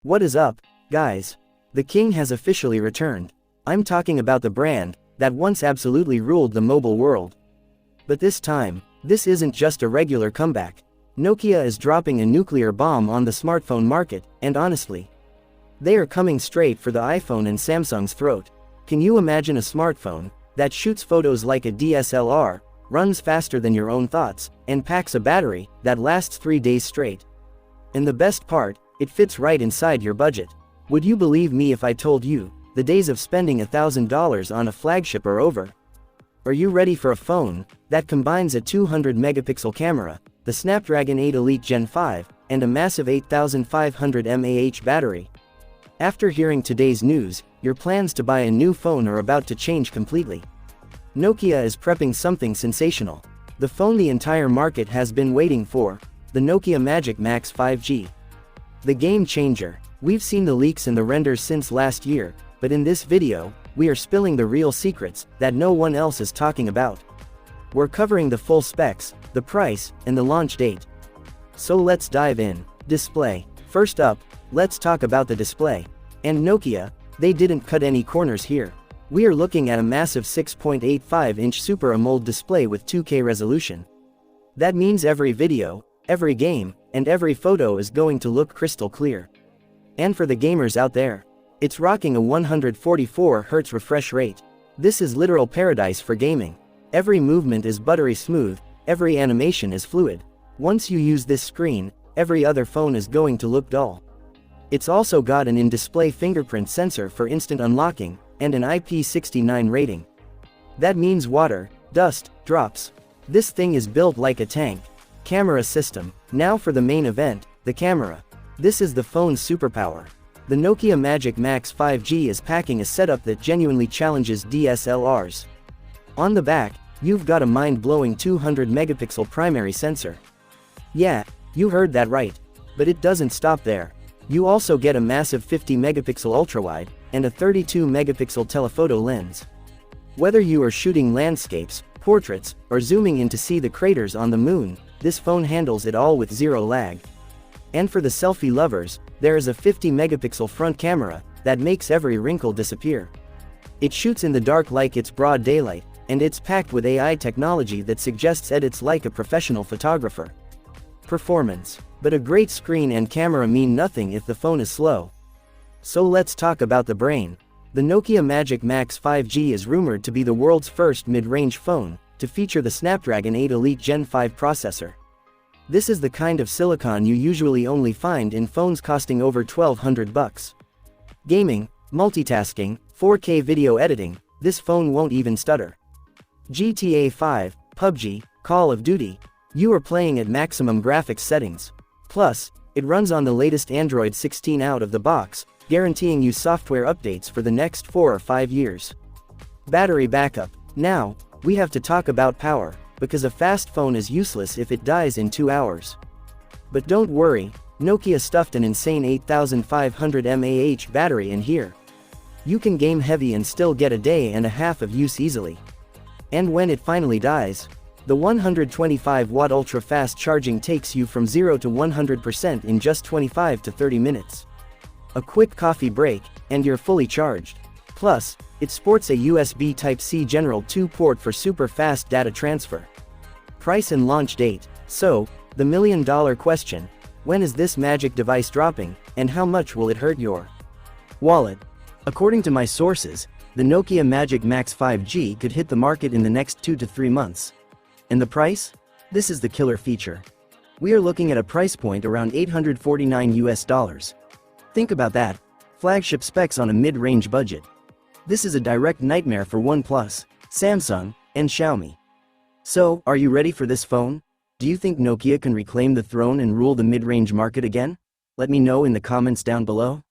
What is up, guys? The king has officially returned. I'm talking about the brand that once absolutely ruled the mobile world. But this time, this isn't just a regular comeback. Nokia is dropping a nuclear bomb on the smartphone market, and honestly, they are coming straight for the iPhone and Samsung's throat. Can you imagine a smartphone that shoots photos like a DSLR, runs faster than your own thoughts, and packs a battery that lasts 3 days straight? And the best part, it fits right inside your budget. Would you believe me if I told you the days of spending $1,000 on a flagship are over? Are you ready for a phone that combines a 200 megapixel camera, the Snapdragon 8 Elite Gen 5, and a massive 8500 mAh battery? After hearing today's news, your plans to buy a new phone are about to change completely. Nokia is prepping something sensational. The phone the entire market has been waiting for, the Nokia Magic Max 5G. The game changer. We've seen the leaks and the renders since last year, but in this video, we are spilling the real secrets that no one else is talking about. We're covering the full specs, the price, and the launch date. So let's dive in. Display. First up, let's talk about the display. And Nokia, they didn't cut any corners here. We are looking at a massive 6.85-inch Super AMOLED display with 2K resolution. That means every video, every game, and every photo is going to look crystal clear. And for the gamers out there, it's rocking a 144Hz refresh rate. This is literal paradise for gaming. Every movement is buttery smooth, every animation is fluid. Once you use this screen, every other phone is going to look dull. It's also got an in-display fingerprint sensor for instant unlocking, and an IP69 rating. That means water, dust, drops. This thing is built like a tank. Camera system. Now for the main event, the camera. This is the phone's superpower. The Nokia Magic Max 5G is packing a setup that genuinely challenges DSLRs. On the back, you've got a mind-blowing 200 megapixel primary sensor. Yeah, you heard that right. But it doesn't stop there. You also get a massive 50 megapixel ultrawide, and a 32 megapixel telephoto lens. Whether you are shooting landscapes, portraits, or zooming in to see the craters on the moon, this phone handles it all with zero lag. And for the selfie lovers, there is a 50 megapixel front camera that makes every wrinkle disappear. It shoots in the dark like it's broad daylight, and it's packed with AI technology that suggests edits like a professional photographer. Performance. But a great screen and camera mean nothing if the phone is slow. So let's talk about the brain. The Nokia Magic Max 5G is rumored to be the world's first mid-range phone to feature the Snapdragon 8 Elite Gen 5 processor. This is the kind of silicon you usually only find in phones costing over $1,200. Gaming, multitasking, 4K video editing, this phone won't even stutter. GTA 5, PUBG, Call of Duty, you are playing at maximum graphics settings. Plus, it runs on the latest Android 16 out of the box, guaranteeing you software updates for the next 4 or 5 years. Battery backup. Now, we have to talk about power, because a fast phone is useless if it dies in 2 hours. But don't worry, Nokia stuffed an insane 8500 mAh battery in here. You can game heavy and still get a day and a half of use easily. And when it finally dies, the 125-watt ultra-fast charging takes you from 0 to 100% in just 25 to 30 minutes. A quick coffee break, and you're fully charged. Plus, it sports a USB Type-C General 2 port for super fast data transfer. Price and launch date. So, the million-dollar question: when is this magic device dropping, and how much will it hurt your wallet? According to my sources, the Nokia Magic Max 5G could hit the market in the next 2 to 3 months. And the price? This is the killer feature. We are looking at a price point around $849. Think about that. Flagship specs on a mid-range budget. This is a direct nightmare for OnePlus, Samsung, and Xiaomi. So, are you ready for this phone? Do you think Nokia can reclaim the throne and rule the mid-range market again? Let me know in the comments down below.